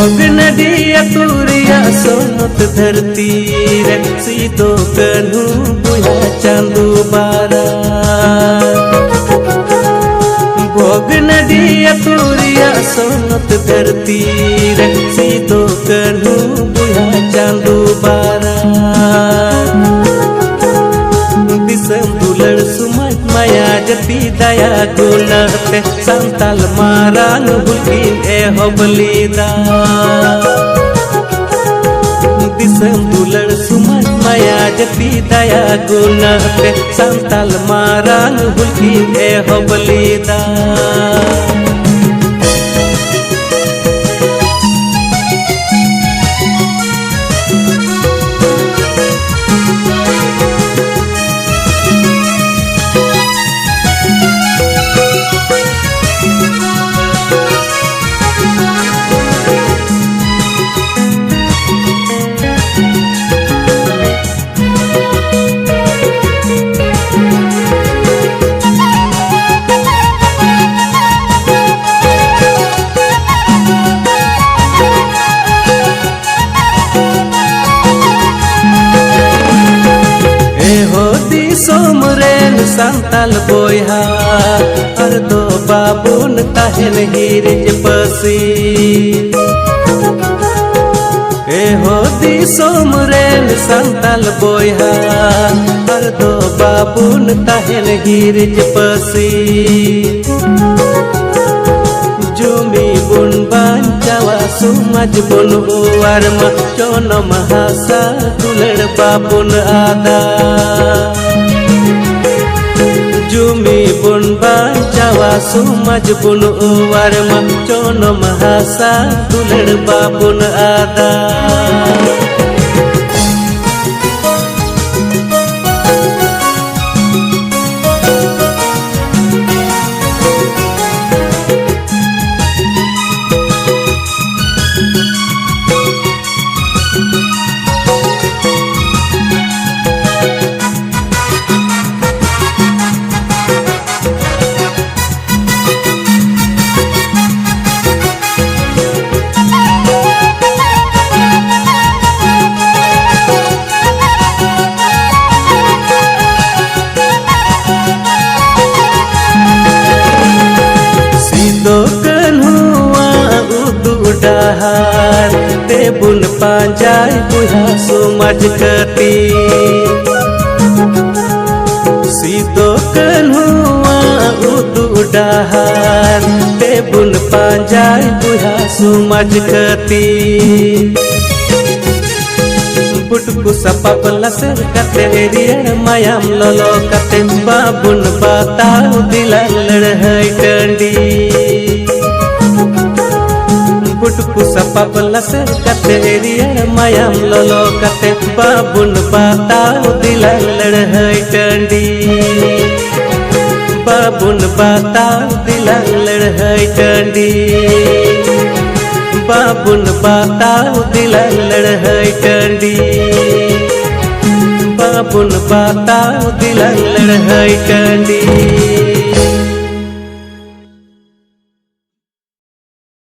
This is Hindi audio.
भोगनडिया तुरिया सोनत धरती रे सीधो कन्हू बुया चांदू बारा भोगनडिया तुरिया सोनत धरती रे सीधो कन्हू बुया चांदू बारा दिसम दुलड़ सुमत माया जती दया गुणते संताल मारान बुलकिन ए होबलीदा दिसम दुलड़ सुमत माया जती दया गुणते संताल मारान बुलकिन ए होबलीदा सोमरेन संताल बोया अर्दो बाबून ताहन हीरिज पसी ए होदी सोमरेन संताल बोया अर्दो बाबून ताहन हीरिज पसी जुमी बुन बांचावा सुमज बुन उवारमा चोनो महासा दुलड़ बाबून आदा जुमी बुन बांचावा सुमज बुन उवारमा चोनो महासा दुलड़ बाबून आदा डहार ते बुन पांजाय बुहा सुमज कती सीधो कन्हुआ उदु डहार ते बुन पांजाय बुहा सुमज कती पुटकु सपप लसर कते रियर मायाम लोलो कते बाबुन बताओ दिला लड़हई टंडी पुटकु सपप लसर कते रियर मायाम लोलो कते बाबुन बताओ दिला लड़हई टंडी बाबुन बताओ दिला लड़हई टंडी बाबुन बताओ दिला लड़हई टंडी बाबुन बताओ दिला लड़हई टंडी।